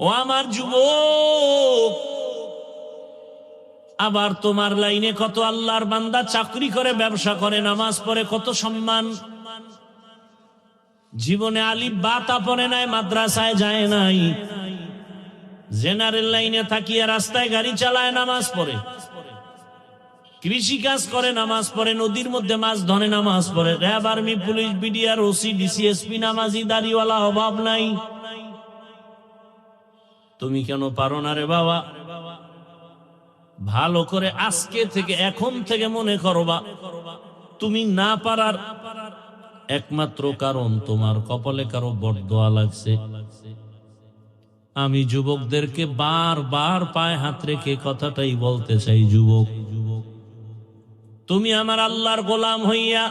ও আমার যুবক, আবার তোমার লাইনে কত আল্লাহর বান্দা চাকরি করে, ব্যবসা করে, নামাজ পড়ে, কত সম্মান। জীবনে আলিফ বা তা পড়ে নাই, মাদ্রাসায় যায় নাই, জেনারেল লাইনে থাকিয়ে রাস্তায় গাড়ি চালায়, নামাজ পড়ে, কৃষি কাজ করে, নামাজ পড়ে, নদীর মধ্যে মাছ ধরে, নামাজ পড়ে, RAB, army, police, BDR, OC, DC SP, নামাজি, দাড়িওয়ালা, অভাব নাই। তুমি কেন পারো না রে বাবা? ভালো করে আজকে থেকে, এখন থেকে মনে করবা, তুমি না পারার একমাত্র কারণ তোমার কপালে কারো বরদোয়া লাগছে। আমি যুবকদেরকে বারবার পায়ে হাত রেখে কথাটাই বলতে চাই, যুবক, তুমি আমার আল্লাহর গোলাম হইয়া,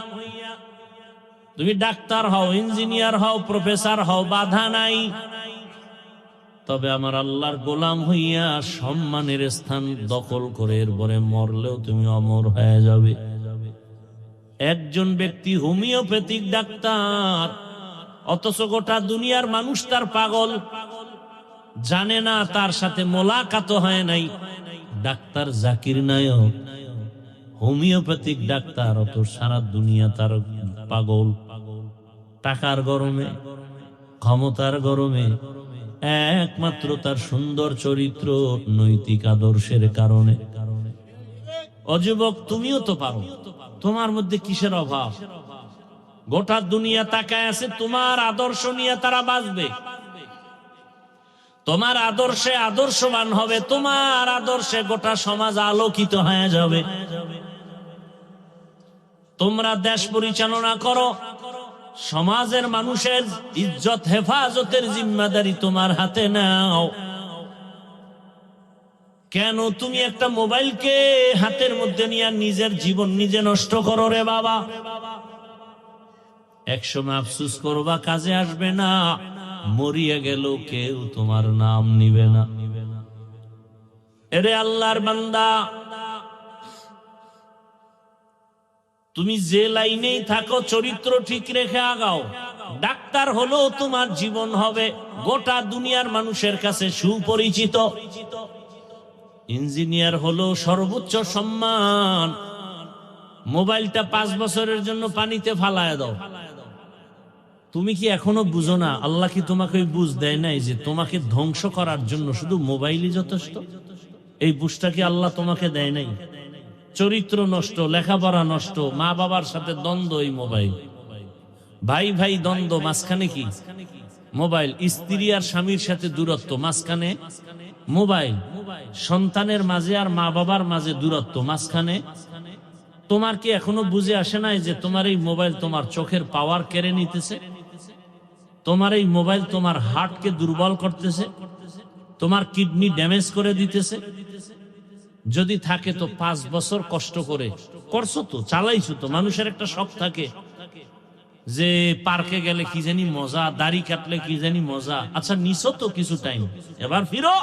তুমি ডাক্তার হও, ইঞ্জিনিয়ার হও, প্রফেসর হও, বাধা নাই। তবে আমার আল্লাহর গোলাম হইয়া সম্মানের স্থান দখল করে এরপরে মরলেও তুমি অমর হয়ে যাবে। একজন ব্যক্তি হোমিওপ্যাথিক ডাক্তার, অথচ গোটা দুনিয়ার মানুষ তার পাগল, জানে না, তার সাথে মোলাকাত হয় নাই। Doctor Zakir Naik homeopathic doctor, অত সারা দুনিয়া তার পাগল। টাকার গরমে, ক্ষমতার গরমে, একমাত্র তার সুন্দর চরিত্র, নৈতিক আদর্শের কারণে। অযুবক, তুমিও তো পারো, তোমার মধ্যে কিসের অভাব? গোটা দুনিয়া তাকায় আছে, তোমার আদর্শ নিয়ে তারা বাঁচবে, তোমার আদর্শে আদর্শবান হবে, তোমার আদর্শে গোটা সমাজ আলোকিত হয়ে যাবে। তোমরা দেশ পরিচালনা করো, সমাজের মানুষের ইজ্জত হেফাজতের জিম্মাদারি তোমার হাতে নাও। কেন তুমি একটা মোবাইলকে হাতের মধ্যে নিয়ে নিজের জীবন নিজে নষ্ট করো রে বাবা? একসময় আফসোস করবা, কাজে আসবে না, মরিয়া গেল কেউ তোমার নাম নিবে না। এরে আল্লাহর বান্দা, তুমি যে লাইনেই থাকো, চরিত্র ঠিক রেখে আগাও। ডাক্তার হলো তোমার জীবন হবে গোটা দুনিয়ার মানুষের কাছে সুপরিচিত, ইঞ্জিনিয়ার হলো সর্বোচ্চ সম্মান। মোবাইলটা 5 বছরের জন্য পানিতে ফালায় দাও, তুমি কি এখনো বুঝো না? আল্লাহ কি তোমাকে ওই বুঝ দেয় নাই যে তোমাকে ধ্বংস করার জন্য শুধু মোবাইলই যথেষ্ট? এই বুঝটা কি আল্লাহ তোমাকে দেয় নাই? চরিত্র নষ্ট, লেখাপড়া নষ্ট, মা বাবার সাথে দ্বন্দ্ব, এই মোবাইল, ভাই ভাই দ্বন্দ্ব, মাঝখানে কি মোবাইল, স্ত্রী আর স্বামীর সাথে দূরত্ব, মাঝখানে মোবাইল, সন্তানের মাঝে আর মা বাবার মাঝে দূরত্ব, মাঝখানে। তোমার কি এখনো বুঝে আসে নাই যে তোমার এই মোবাইল তোমার চোখের পাওয়ার কেড়ে নিতেছে? তোমার এই মোবাইল তোমার হার্টকে দুর্বল করতেছে, তোমার কিডনি ড্যামেজ করে দিতেছে। যদি থাকে তো 5 বছর কষ্ট করে করছো, তো চালাইছো তো। মানুষের একটা শখ থাকে যে পার্কে গেলে কি জানি মজা, দাড়ি কাটলে কি জানি মজা। আচ্ছা, নিছো তো কিছু টাইম, এবার ফিরো।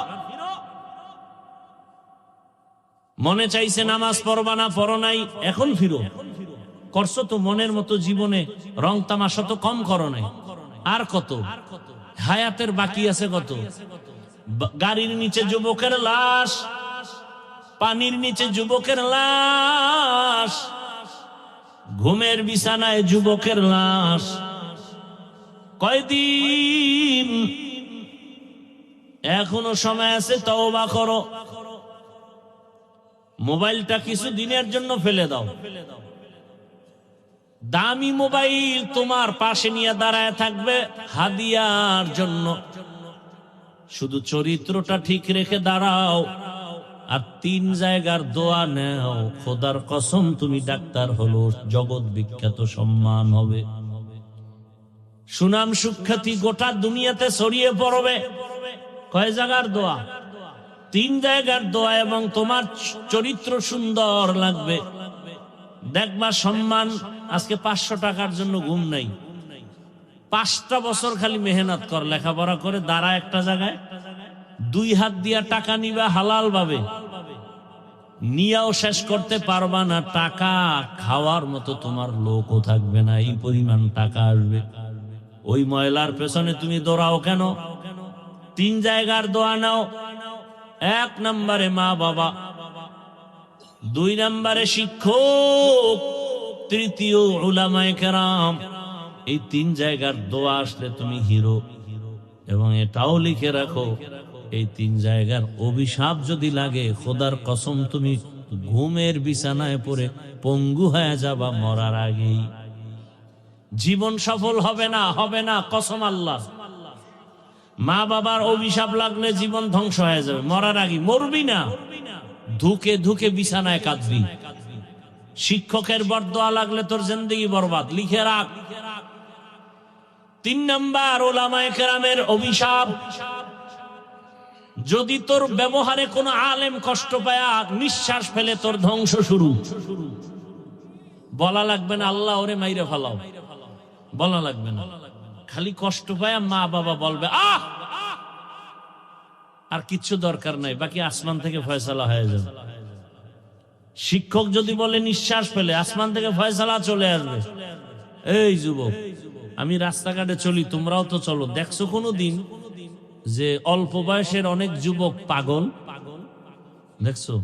মনে চাইছে নামাজ পড়বা না, পড়ো নাই, এখন ফিরো। করছো তো মনের মতো, জীবনে রং তামাশা তো কম করো নাই। আর কত হায়াতের বাকি আছে, কত? গাড়ির নিচে যুবকের লাশ, পানির নিচে যুবকের লাশ, ঘুমের বিছানায় যুবকের লাশ। কয়দিন এখনো সময় আছে, তওবা করো। মোবাইলটা কিছু দিনের জন্য ফেলে দাও। দামি মোবাইল তোমার পাশে নিয়ে দাঁড়ায় থাকবে হাদিয়ার জন্য। শুধু চরিত্রটা ঠিক রেখে দাঁড়াও, আর 3 জায়গার দোয়া নেও। খোদার কসম, তুমি ডাক্তার হলো, জগৎ বিখ্যাত, সম্মান হবে, সুনাম সুখ্যাতি গোটা দুনিয়াতে ছড়িয়ে পড়বে। কয় জায়গার দোয়া? 3 জায়গার দোয়া, এবং তোমার চরিত্র সুন্দর লাগবে, দেখবা সম্মান। আজকে 500 টাকার জন্য ঘুম নাই, 5টা বছর খালি মেহনত কর, লেখাপড়া করে দাঁড়া একটা জায়গায়, 2 হাত দিয়া টাকা নিবা হালাল ভাবে, নিয়াও শেষ করতে পারবা না। টাকা খাওয়ার মতো তোমার লোকও থাকবে না, এই পরিমাণ টাকা আসবে। ওই ময়লার পেছনে তুমি দৌড়াও কেন? তিন জায়গার দোয়া নাও। এক নম্বরে মা বাবা, দুই নম্বরে শিক্ষক, তৃতীয় উলামায়ে কেরাম। এই তিন জায়গার দোয়া আসলে তুমি হিরো। এবং এটাও লিখে রাখো, এই তিন জায়গার অভিশাপ যদি লাগে, খোদার কসম তুমি ঘুমের বিছানায় পড়ে পঙ্গু হয়ে যাবা মরার আগেই। জীবন সফল হবে না, হবে না, কসম আল্লাহ। মা বাবার অভিশাপ লাগলে জীবন ধ্বংস হয়ে যাবে মরার আগে। মরবি না, ধুকে ধুকে বিছানায় কাঁদবি। শিক্ষকের বরদোয়া লাগলে তোর জিন্দেগি বরবাদ, লিখে রাখ। তিন নাম্বার উলামায়ে কেরামের অভিশাপ, যদি তোর ব্যবহারে কোনো আলেম কষ্ট পায়, নিঃশ্বাস ফেলে তোর ধ্বংস শুরু। বলা লাগবে না আল্লাহ ওরে মাইরে ফেলাও, বলা লাগবে না, খালি কষ্ট পায় মা বাবা বলবে আহ, আর কিচ্ছু দরকার নাই, বাকি আসমান থেকে ফয়সালা হয়ে যাবে। শিক্ষক যদি বলে নিঃশ্বাস ফেলে, আসমান থেকে ফয়সালা চলে আসবে। এই যুবক, আমি রাস্তাঘাটে চলি, তোমরাও তো চলো, দেখছো কোনো দিন যে অল্প বয়সের অনেক যুবক পাগল? দেখছো?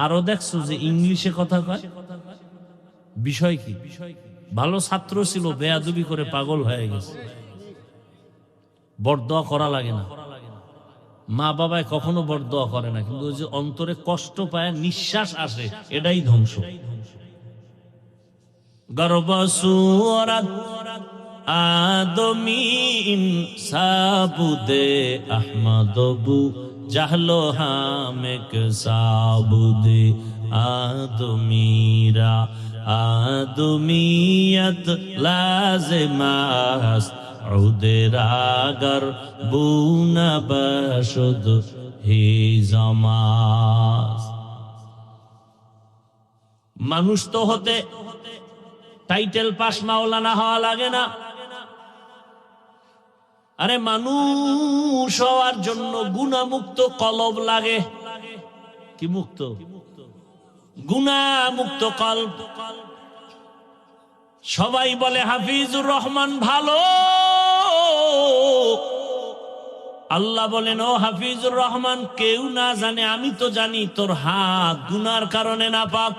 আরো দেখছো যে ইংলিশে কথা কয়? বিষয় কি? ভালো ছাত্র ছিল, বেয়াদবি করে পাগল হয়ে গেছে। বরদোয়া করা লাগে না, মা বাবায় কখনো বরদোয়া করে না, কিন্তু ওই যে অন্তরে কষ্ট পায়, নিঃশ্বাস আসে, এটাই ধ্বংস। গর্ব সুরাত আদমি ইনসাবুদে আহমদবু জাহলো হামেক সাবুদে আদমিরা আদমিয়ত লাজমাস উদেরাগর বুনা বশুদ হি জামাস। মানুষ তো হতে টাইটেল পাস মাওলানা হওয়া লাগে না। আরে মানুষ হওয়ার জন্য গুনাহমুক্ত কলব লাগে। কি মুক্ত? গুনাহমুক্ত কলব। সবাই বলে হাফিজুর রহমান ভালো, আল্লাহ বলেন ও হাফিজুর রহমান, কেউ না জানে, আমি তো জানি তোর হাত গুনার কারণে নাপাক।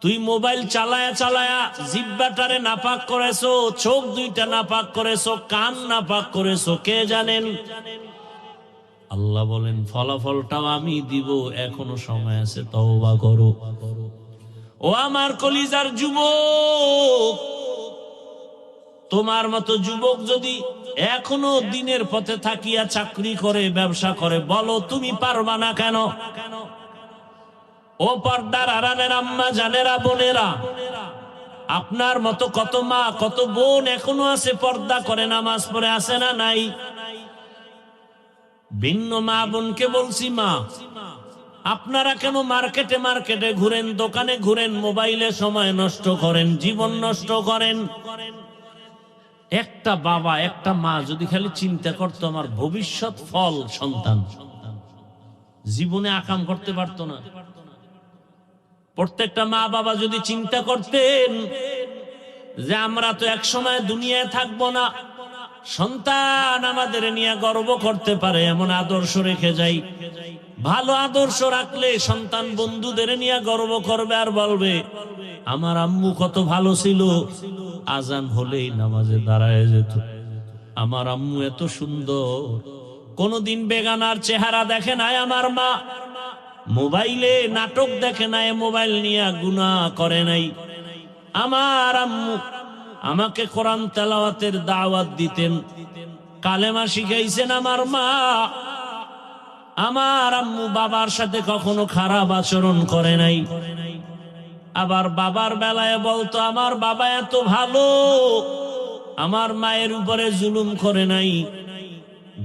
তুই মোবাইল চালায়া চালায়া জিহ্বাটারে নাপাক করেছো, চোখ দুইটা নাপাক করেছো, কান নাপাক করেছো, কে জানেন? আল্লাহ বলেন ফলাফলটাও আমি দিব, এখনো সময় আছে, তওবা করো। ও আমার কলিজার যুবক, তোমার মতো যুবক যদি এখনো দিনের পথে থাকিয়া চাকরি করে, ব্যবসা করে, বলো তুমি পারবা না কেন? ও পর্দার আড়ালের আম্মা জানেরা, বোনেরা, আপনার মতো কত মা কত বোন এখনো আছে, পর্দা করে, নামাজ পড়ে, আছে না নাই? ভিন্ন মা বোনকে বলছি, মা আপনারা কেন মার্কেটে মার্কেটে ঘুরেন, দোকানে ঘুরেন, মোবাইলে সময় নষ্ট করেন, জীবন নষ্ট করেন? একটা বাবা একটা মা যদি খালি চিন্তা করতো আমার ভবিষ্যৎ ফল সন্তান, জীবনে আকাম করতে পারতো না। প্রত্যেকটা মা বাবা যদি চিন্তা করতেন যে আমরা তো এক সময় দুনিয়ায় থাকবো না, সন্তান আমাদের নিয়ে গর্ব করতে পারে এমন আদর্শ রেখে যাই। ভালো আদর্শ রাখলে সন্তান বন্ধুদের নিয়ে গর্ব করবে আর বলবে আমার আম্মু কত ভালো ছিল, আজান হলেই নামাজে দাঁড়ায় যেত, আমার আম্মু এত সুন্দর, কোনদিন বেগানার চেহারা দেখে নাই আমার মা, মোবাইলে নাটক দেখে নাই, মোবাইল নিয়ে গুনাহ করে নাই, আমার আম্মু আমাকে কোরআন তেলাওয়াতের দাওয়াত দিতেন, কালেমা শিখাইছেন আমার মা, আমার আম্মু বাবার সাথে কখনো খারাপ আচরণ করে নাই। আবার বাবার বেলায় বলতো আমার বাবা এত ভালো, আমার মায়ের উপরে জুলুম করে নাই,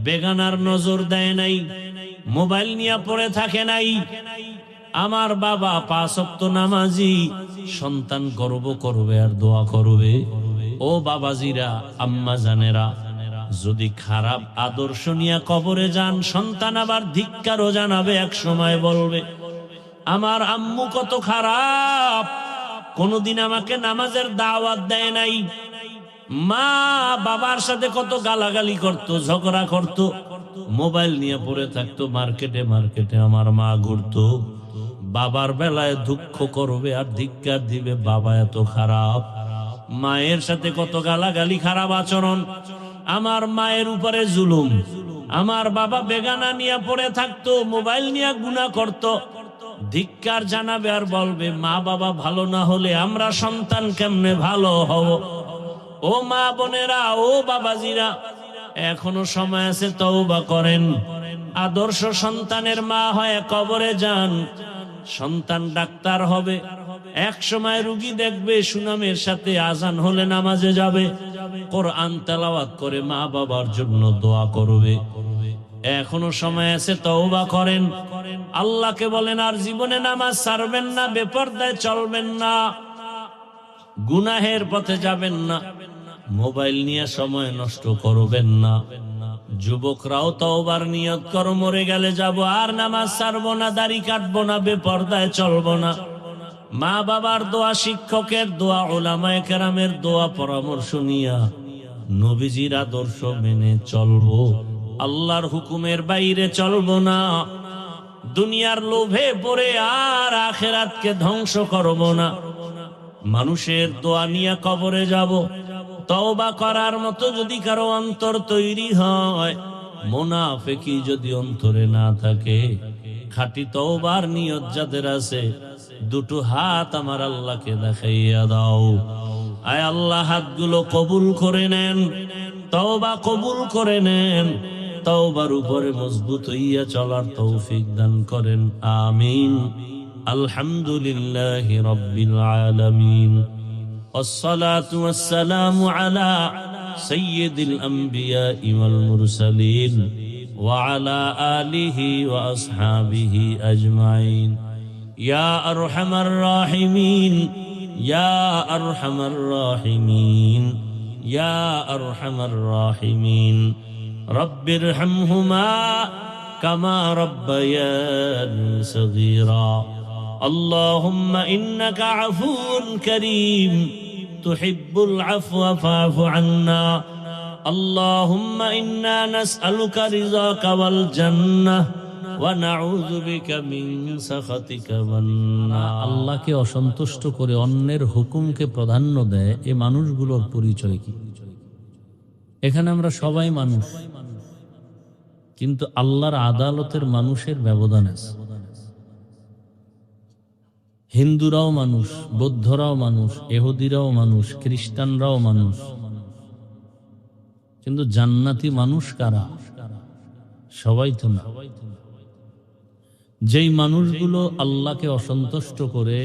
বেগানার নজর দেয় নাই, মোবাইল নিয়ে পড়ে থাকে নাই, আমার বাবা 5 ওয়াক্ত নামাজি। সন্তান গর্ব করবে আর দোয়া করবে। ও বাবাজিরা, আম্মা জানেরা, যদি খারাপ আদর্শ নিয়ে কবরে যান, সন্তান আবার ধিক্কারও জানাবে, এক সময় বলবে আমার আম্মু কত খারাপ, কোনদিন আমাকে নামাজের দাওয়াত দেয় নাই, মা বাবার সাথে কত গালাগালি করত, ঝগড়া করত, মোবাইল নিয়ে পড়ে থাকতো, মার্কেটে মার্কেটে আমার মা ঘুরতো। বাবার বেলায় দুঃখ করবে আর ধিক্কার দিবে, বাবা এত খারাপ। মায়ের সাথে কত গালাগালি, খারাপ আচরণ, আমার মায়ের উপরে জুলুম। আমার বাবা বেগানা নিয়ে পড়ে থাকতো, মোবাইল নিয়ে গুনাহ করত, ধিক্কার জানাবে আর বলবে মা বাবা ভালো না হলে আমরা সন্তান কেমনে ভালো হব। ও মা বোনেরা, ও বাবাজিরা, এখনো সময় আছে, তওবা করেন। আদর্শ সন্তানের মা হয়ে কবরে যান। সন্তান ডাক্তার হবে, এক সময় রুগী দেখবে, সুনামের সাথে আজান হলে নামাজে যাবে, কোরআন তেলাওয়াত করে মা বাবার জন্য দোয়া করবে। এখনো সময় আছে, তওবা করেন। আল্লাহকে বলেন আর জীবনে নামাজ ছাড়বেন না, বেপরদায় চলবেন না, গুনাহের পথে যাবেন না, মোবাইল নিয়ে সময় নষ্ট করবেন না। যুবকরাও তওবার নিয়ত করো, মরে গেলে যাব, আর নামাজ ছাড়বো না, দাড়ি কাটবো না, বেপরদায় চলবো না। মা বাবার দোয়া, শিক্ষকের দোয়া, উলামায়ে কেরামের দোয়া পরামর্শ নিয়া নবীজির আদর্শ মেনে চলবো, আল্লাহর হুকুমের বাইরে চলবো না। দুনিয়ার লোভে পড়ে আর আখিরাতকে ধ্বংস করব না। মানুষের দোয়া নিয়ে কবরে যাব। তওবা করার মতো যদি কারো অন্তর তৈরি হয়, মুনাফিকি যদি অন্তরে না থাকে, খাঁটি তওবার নিয়ত যাদের আছে, দুটো হাত আমার আল্লাহকে দেখাইয়া দাও। আয় আল্লাহ, হাতগুলো কবুল করে নেন, তওবা কবুল করে নেন, তওবার উপরে মজবুত হইয়া চলার তৌফিক দান করেন। আমিন। আলহামদুলিল্লাহি রাব্বিল আলামিন। والصلاة والسلام على سيد الأنبياء والمرسلين وعلى آله وأصحابه أجمعين. يا أرحم الراحمين، يا أرحم الراحمين، يا أرحم الراحمين. رب ارحمهما كما ربياني صغيرا. اللهم إنك عفو كريم تحب العفو فاعف عنا. اللهم إنا نسألك رضاك والجنة ونعوذ بك من سخطك والنار. আল্লাহকে অসন্তুষ্ট করে অন্যের হুকুমকে প্রাধান্য দেয়, এই মানুষগুলোর পরিচয় কি? এখানে আমরা সবাই মানুষ, কিন্তু আল্লাহর আদালতের মানুষের ব্যবধান আছে। হিন্দুরাও মানুষ, বৌদ্ধরাও মানুষ, ইহুদিরাও মানুষ, খ্রিস্টানরাও মানুষ, কিন্তু জান্নাতি মানুষ কারা? সবাই তো না। যেই মানুষগুলো আল্লাহকে অসন্তুষ্ট করে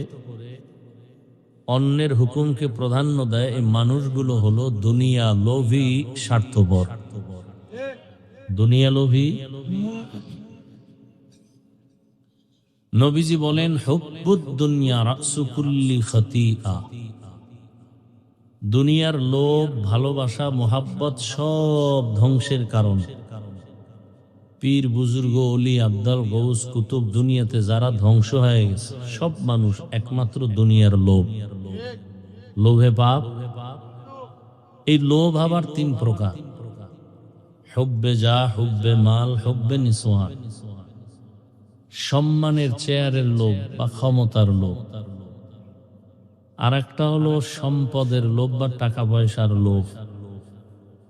অন্যের হুকুমকে প্রাধান্য দেয়, এই মানুষগুলো হলো দুনিয়া লোভী, স্বার্থপর। দুনিয়া লোভী। নবীজি বলেন, হুব্বুদ দুনিয়া রাসু কুল্লি খাতিআ। দুনিয়ার লোভ, ভালোবাসা, মোহাব্বত সব ধ্বংসের কারণ। পীর, বুজুর্গ, ওলি, আব্দাল, গৌস, কুতুব, দুনিয়াতে যারা ধ্বংস হয়ে গেছে সব মানুষ একমাত্র দুনিয়ার লোভ। লোভে পাপ। এই লোভ আবার তিন প্রকার: হুব্বে যা, হুব্বে মাল, হুব্বে নিসওয়ান। সম্মানের, চেয়ারের লোভ বা ক্ষমতার লোভ। আর একটা হলো সম্পদের লোভ বা টাকা পয়সার লোভ।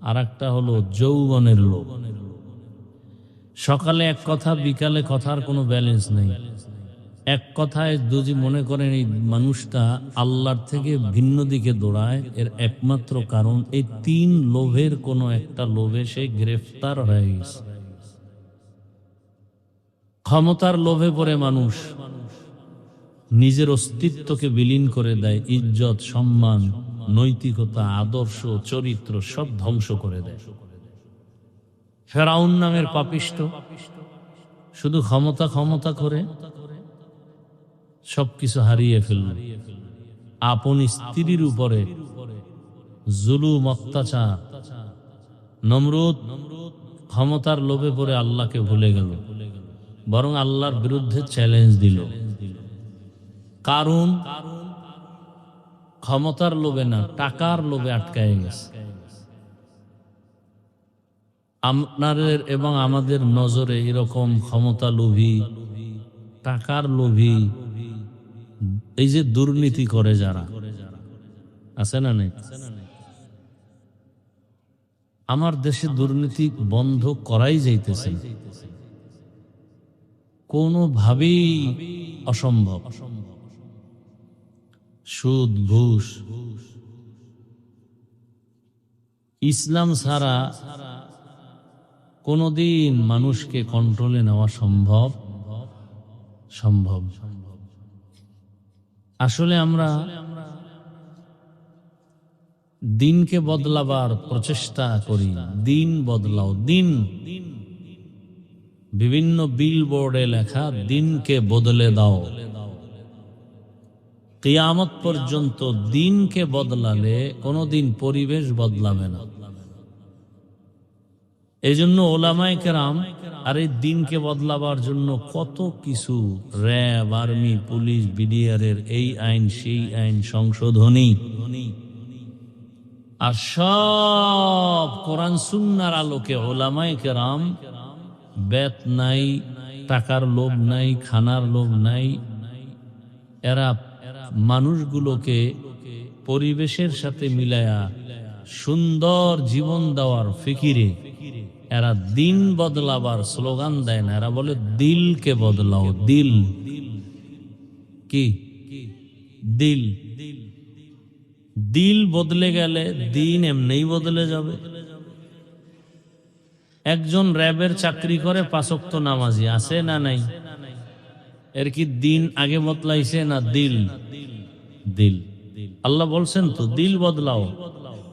আর একটা হলো যৌবনের লোভ। সকালে এক কথা, বিকালে কথার কোনো ব্যালেন্স নেই। এক কথায় যদি মনে করেন এই মানুষটা আল্লাহর থেকে ভিন্ন দিকে দৌড়ায়, এর একমাত্র কারণ এই তিন লোভের কোনো একটা লোভে সে গ্রেফতার হয়ে গেছে। ক্ষমতার লোভে পড়ে মানুষ নিজের অস্তিত্বকে বিলীন করে দেয়, ইজ্জত, সম্মান, নৈতিকতা, আদর্শ, চরিত্র সব ধ্বংস করে দেয়। ফেরাউন নামের পাপিষ্ঠ শুধু ক্ষমতা ক্ষমতা করে সবকিছু হারিয়ে ফেলল। আপন স্ত্রীর উপরে জুলুম, অত্যাচার। নমরুদ ক্ষমতার লোভে পড়ে আল্লাহকে ভুলে গেল, বরং আল্লাহর বিরুদ্ধে চ্যালেঞ্জ দিল। কারণ ক্ষমতার লোভে না, টাকার লোভে আটকায় গেছে। আপনাদের এবং আমাদের নজরে এরকম ক্ষমতা লোভী, টাকার লোভী, এই যে দুর্নীতি করে যারা আছে না নেই, আমার দেশে দুর্নীতি বন্ধ করাই যাইতেছে না, কোনোভাবেই অসম্ভব। সুদ, ঘুষ, ইসলাম ছাড়া কোনোদিন মানুষকে কন্ট্রোলে নেওয়া সম্ভব। আসলে আমরা দিনকে বদলাবার প্রচেষ্টা করি। দিন বদলাও, দিন। বিভিন্ন বিলবোর্ডে লেখা দিনকে বদলে দাও। কিয়ামত পর্যন্ত দিনকে বদলালে কোনোদিন পরিবেশ বদলাবে না। এই জন্য ওলামায়ে কেরাম আর এই দিনকে বদলাবার জন্য কত কিছু, র্যাব, আর্মি, পুলিশ, বিডিআরের এই আইন সেই আইন সংশোধনী, আর সব কোরআন সুন্নাহর আলোকে ওলামায়ে কেরাম বেত নাই, টাকার লোভ নাই, খানার লোভ নাই, এরা মানুষগুলোকে পরিবেশের সাথে মিলায়া সুন্দর জীবন দেওয়ার ফিকিরে এরা দিন বদলাবার স্লোগান দেয় না, এরা বলে দিলকে বদলাও। দিল কি? দিল। দিল বদলে গেলে দিন এমনিই বদলে যাবে। একজন র্যাবের চাকরি করে, ৫ ওয়াক্ত নামাজি, আছে না নাই? এর কি দিন আগে বদলাইছে না দিল? দিল। আল্লাহ বলছেন তো দিল বদলাও।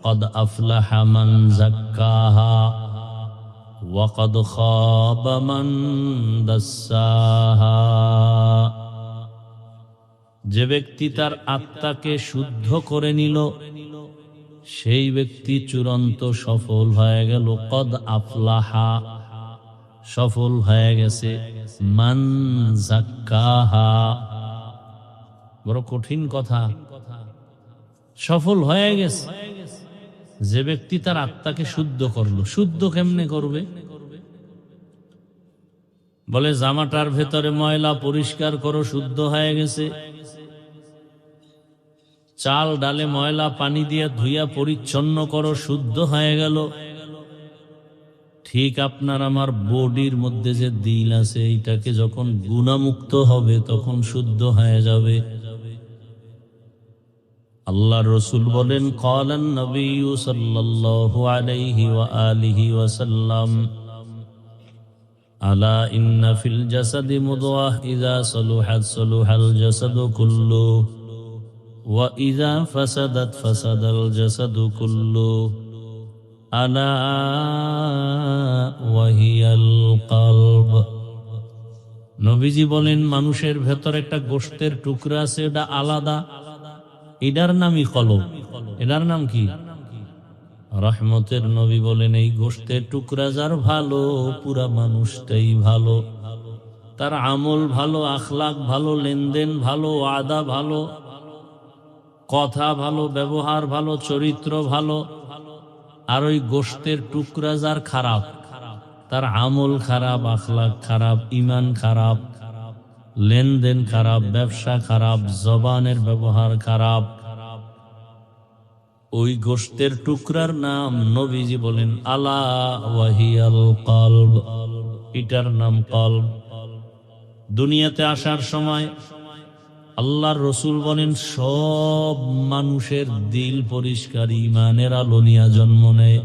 কদ আফলাহা মান যাক্কাহা ওয়া কদ খাবা মান দাসসাহা। যে ব্যক্তি তার আত্মাকে শুদ্ধ করে নিল সেই ব্যক্তি চূড়ান্ত সফল হয়ে গেল। কদ আফলাহা, সফল হয়ে গেছে। মান যাক্কাহা, বড় কঠিন কথা। সফল হয়ে গেছে যে ব্যক্তি তার আত্মাকে শুদ্ধ করলো। শুদ্ধ কেমনে করবে? বলে জামাটার ভেতরে ময়লা পরিষ্কার করো, শুদ্ধ হয়ে গেছে। চাল ডালে ময়লা পানি দিয়ে ধুইয়া পরিচ্ছন্ন করো, শুদ্ধ হয়ে গেল। ঠিক আপনার আমার বডির মধ্যে যে দিল আছে, এইটাকে যখন গুনাহমুক্ত হবে তখন শুদ্ধ হয়ে যাবে। আল্লাহ রসুল বলেন, ক্বালান নবিয়্যু সাল্লাল্লাহু আলাইহি ওয়া আলিহি ওয়াসাল্লাম, আলা ইন্না ফিল জাসাদি মুদগাহ ইযা সালুহাত সালুহাল জাসাদু কুল্লুহু ওয়া ইযা ফাসাদাত ফাসাদাল জাসাদু কুল্লুহু আলা ওয়া হিয়াল কলব। নবীজি বলেন, মানুষের ভেতর একটা গোশতের টুকরা আছে, এটা আলাদা, এটার নামই কলব। এটার নাম কি? রহমতের নবী বলেন, এই গোশতের টুকরা যার ভালো, পুরা মানুষটাই ভালো। তার আমল ভালো, আখলাক ভালো, লেনদেন ভালো, ওয়াদা ভালো, কথা ভালো, ব্যবহার ভালো, চরিত্র ভালো। আর ওই গোশতের টুকরা যার খারাপ, তার আমল খারাপ, আখলাক খারাপ, ঈমান খারাপ, লেনদেন খারাপ, ব্যবসা খারাপ, জবানের ব্যবহার খারাপ, ওই গোশতের টুকরার নাম নবীজি বলেন আলা ওয়াহিয়াল কলব, এটার নাম কলব। দুনিয়াতে আসার সময় আল্লাহর রসুল বলেন, সব মানুষের দিল পরিষ্কার ঈমানের আলো নিয়ে জন্ম নেয়।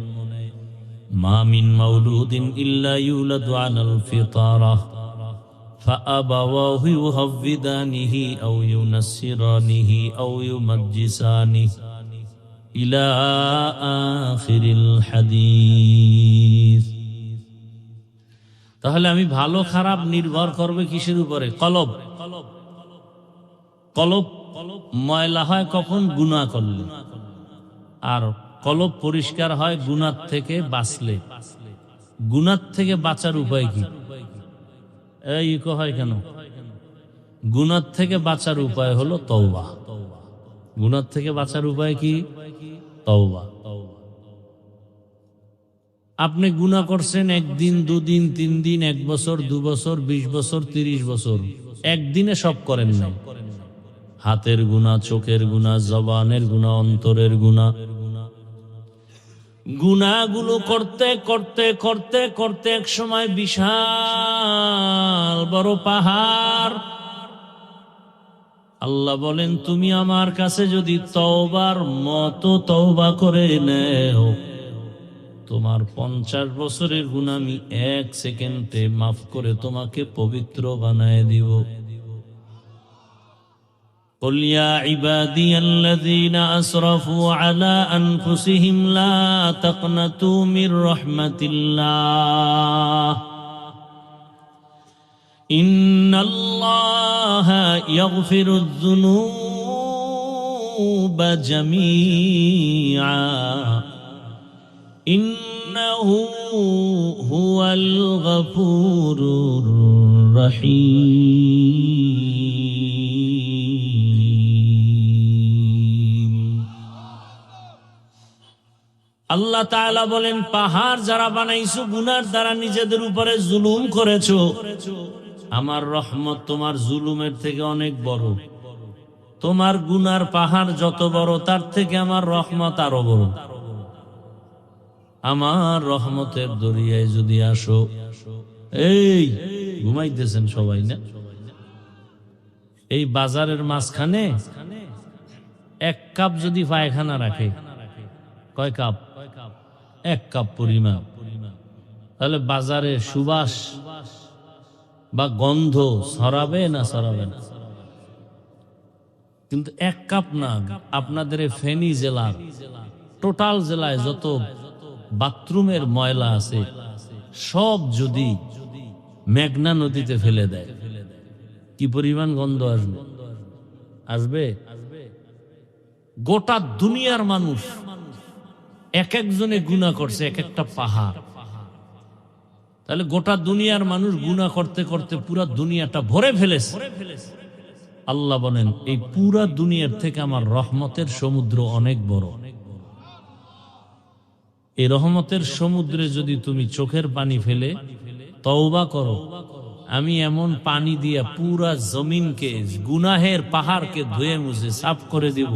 মা মিন মাউলুদিন ইল্লা ইউলাদু আলাল ফিতরাহ ফাআবাওয়াহু ইউহাব্বিদানিহি আও ইউনাসসিরানিহি আও ইউমাজ্জিসানিহি ইলা আখিরিল হাদিস। তাহলে আমি ভালো খারাপ নির্ভর করবে কিসের উপরে? কলব। কলব ময়লা হয় কখন? গুনাহ করলে। আর কলব পরিষ্কার হয় গুনাহ থেকে বাঁচলে। গুনাহ থেকে বাঁচার উপায় কি? এই হয় কেন? গুনাহ থেকে বাঁচার উপায় হলো তওবা। গুনাহ থেকে বাঁচার উপায় কি? তওবা। আপনি গুনাহ করছেন একদিন, দুদিন, 3 দিন, 1 বছর, 2 বছর, 20 বছর, 30 বছর, একদিনে সব করেন না। হাতের গুনাহ, চোখের গুনাহ, জবানের গুনাহ, অন্তরের গুনাহ, গুনাহগুলো করতে করতে করতে করতে এক সময় বিশাল বড় পাহাড়। আল্লাহ বলেন, তুমি আমার কাছে যদি তওবার মতো তওবা করে নেও, তোমার 50 বছরের গুনাহ আমি 1 সেকেন্ডে মাফ করে তোমাকে পবিত্র বানায় দিব। قل يا عبادي الذين أسرفوا على أنفسهم لا تقنطوا من رحمة الله إن الله يغفر الذنوب جميعا إنه هو الغفور الرحيم। আল্লাহ তাআলা বলেন, পাহাড় যারা বানাইছো গুনার দ্বারা নিজেদের উপরে জুলুম করেছো, আমার রহমত তোমার জুলুমের থেকে অনেক বড়। তোমার গুনার পাহাড় যত বড়, তার থেকে আমার রহমত আরো বড়। আমার রহমতের দরিয়ায় যদি আসো, এই ঘুমাইতেছেন সবাই না? এই বাজারের মাঝখানে 1 কাপ যদি পায়খানা রাখে, কয় কাপ? 1 কাপ পরিমাণ, তাহলে বাজারে সুবাস বা গন্ধ ছড়াবে না ছড়াবে না? কিন্তু 1 কাপ না, আপনাদের ফেনী জেলার টোটাল জেলায় যত বাথরুমের ময়লা আছে সব যদি মেঘনা নদীতে ফেলে দেয়, কি পরিমাণ গন্ধ আসবে? আসবে? গোটা দুনিয়ার মানুষ এক একজনে গুনাহ করছে, এক একটা পাহাড়। তাহলে গোটা দুনিয়ার মানুষ গুনাহ করতে করতে পুরা দুনিয়াটা ভরে ফেলেছে। আল্লাহ বলেন, এই পুরা দুনিয়ার থেকে আমার রহমতের সমুদ্র অনেক বড়। এই রহমতের সমুদ্রে যদি তুমি চোখের পানি ফেলে তওবা করো, আমি এমন পানি দিয়া পুরা জমিনকে, গুনাহের পাহাড়কে ধুয়ে মুছে সাফ করে দিব,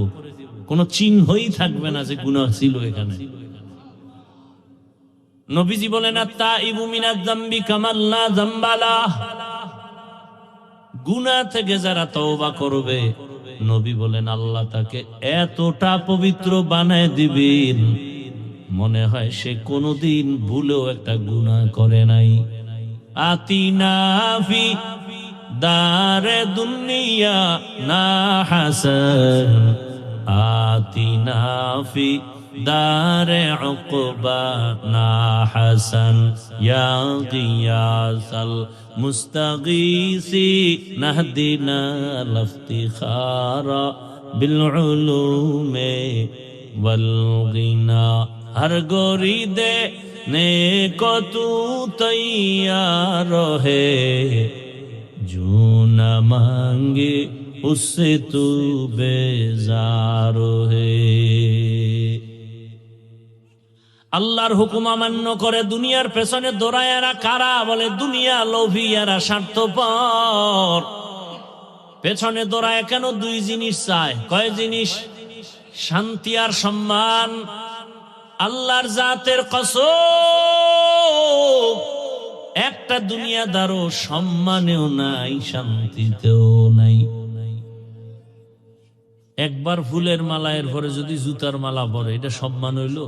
কোনো চিহ্নই থাকবে না যে গুনাহ ছিল এখানে। নবীজি বলেন, আত-তাইবু মিনাজ যামবি কামান লা যামবা লাহ। গুনাহ থেকে যারা তওবা করবে, নবী বলেন আল্লাহ তাকে এতটা পবিত্র বানায় দিবেন, মনে হয় সে কোনোদিন ভুলেও একটা গুনাহ করে নাই। আতিনা ফি দারে দুনিয়া না হাসান, আতিনা ফি দারে উকবা না হাসান, ইয়া গিয়াসাল মুস্তাগীসি নাহদিনা লাফতিখারা বিল উলুমে ওয়াল গিনা। हर गोरी दे ने को तू तैयार है, जो न मांगे उससे तू बेजार है। আল্লাহর হুকুম অমান্য করে দুনিয়ার পেছনে দৌড়ায়ারা কারা? বলে দুনিয়া লোভিয়ারা, স্বার্থপর। পেছনে দৌড়ায় কেন? 2 জিনিস চায়। কয় জিনিস? শান্তি আর সম্মান। আল্লাহর জাতের কসম, একটা দুনিয়াদারও সম্মানেও নাই, শান্তিতেও নাই। একবার ফুলের মালা, এর পরে যদি জুতার মালা পরে, এটা সম্মান হইল?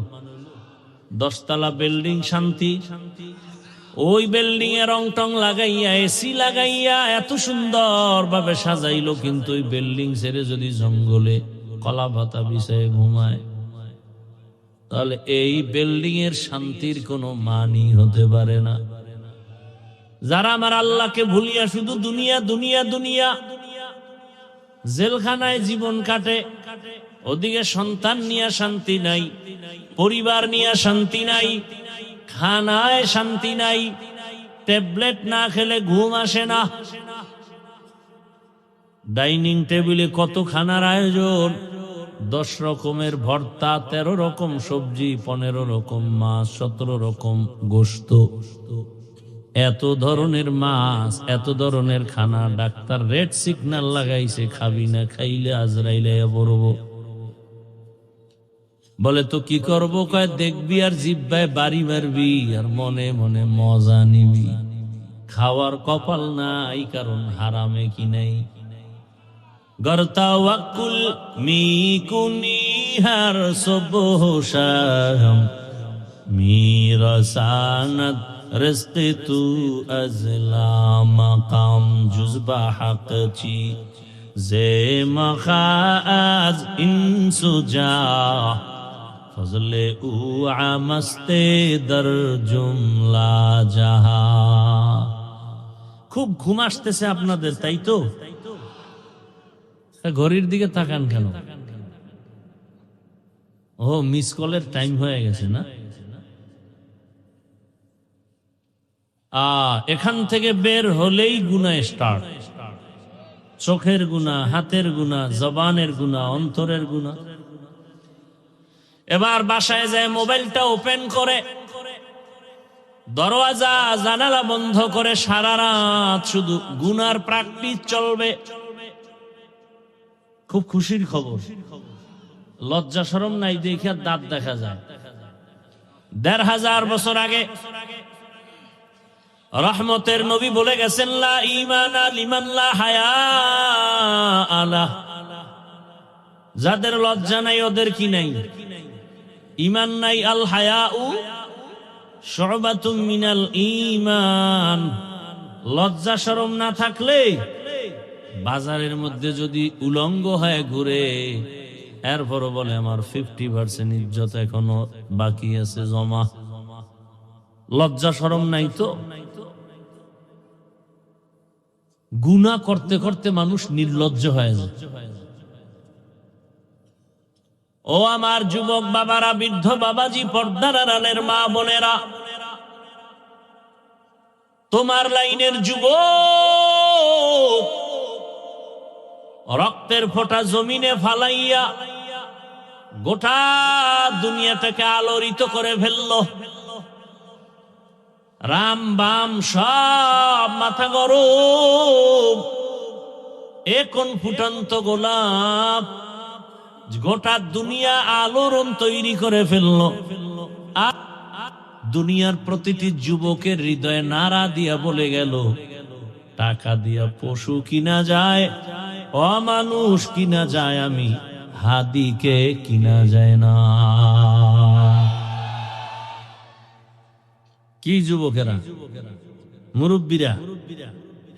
10 তলা বিল্ডিং শান্তি, ওই বিল্ডিং এ রং টং লাগাইয়া, এসি লাগাইয়া এত সুন্দর ভাবে সাজাইলো, কিন্তু ওই বিল্ডিং ছেড়ে যদি জঙ্গলে কলা পাতা বিছায় ঘুমায়, তাহলে এই বিল্ডিং এর শান্তির কোনো মানই হতে পারে না। যারা আমার আল্লাহকে ভুলিয়া শুধু দুনিয়া দুনিয়া দুনিয়া, জেলখানায় জীবন কাটে, ওদিকে সন্তান নিয়ে শান্তি নাই, পরিবার নিয়ে শান্তি নাই, খানায় শান্তি নাই, ট্যাবলেট না খেলে ঘুম আসে না। ডাইনিং টেবিলে কত খানার আয়োজন, 10 রকমের ভর্তা, 13 রকম সবজি, 15 রকম মাছ, 17 রকম গোশত, এত ধরনের মাছ, এত ধরনের খানা। ডাক্তার রেড সিগন্যাল লাগাইছে, খাবি না, খাইলে আজরাইলে পড়ব। বলে তো কি করব? কয় দেখবি আর জিব্বায় বাড়ি মারবি আর মনে মনে মজা নিবি। খাওয়ার কপাল নাই, কারণ হারামে কি নাই। গরতাওয়াক্কুল মিকুনি হার সুবহ শাম মিরাসানাত রিজকি তু আজলা মাকাম জুজবা হাকচি জে মখাজ ইনসুজা ফজলে উ আমস্তে দর জুমলা জাহা। খুব ঘুম আসতেছে আপনাদের, তাই তো? ঘড়ির দিকে তাকান কেন? ও, মিস কলের টাইম হয়ে গেছে না? এখান থেকে বের হলেই গুনাহ স্টার্ট। চোখের গুনাহ, হাতের গুনাহ, জবানের গুনাহ, অন্তরের গুনাহ। এবার বাসায় যায় মোবাইলটা ওপেন করে, দরওয়াজা জানালা বন্ধ করে সারা রাত শুধু গুনার প্র্যাকটিস চলবে। খুব খুশির খবর, লজ্জা শরম নাই দেখে দাঁত দেখা যায়। 1500 বছর আগে রহমতের নবী বলে গেছেন, লা ঈমানা লিমান লা হায়া আলা। যাদের লজ্জা নাই ওদের কি নাই? ঈমান নাই। আল হায়াউ শুবাতুম মিনাল ঈমান। লজ্জা শরম না থাকলে বাজারের মধ্যে যদি উলঙ্গ হয়ে ঘুরে, এরপরও বলে আমার 50% ইজ্জত এখনো বাকি আছে জমা। লজ্জা শরম নাই তো। গুনাহ করতে করতে মানুষ নির্লজ্জ হয়ে যায়। ও আমার যুবক বাবারা, বৃদ্ধ বাবাজি, পর্দার আড়ালের মা বোনেরা, তোমার লাইনের যুবক রক্তের ফোঁটা জমিনে ফালাইয়া গোটা দুনিয়াটাকে আলোড়িত করে ফেললো। রাম বাম সব মাথা গরম। এ কোন ফুটন্ত গোলাপ, গোটা দুনিয়া আলোড়ন তৈরি করে ফেললো। আর দুনিয়ার প্রতিটি যুবকের হৃদয়ে নাড়া দিয়া বলে গেল, টাকা দিয়া পশু কিনা যায়, অমানুষ কিনা যায়, আমি হাদিকে কিনা যায় না। কি যুবকেরা, মুরব্বীরা,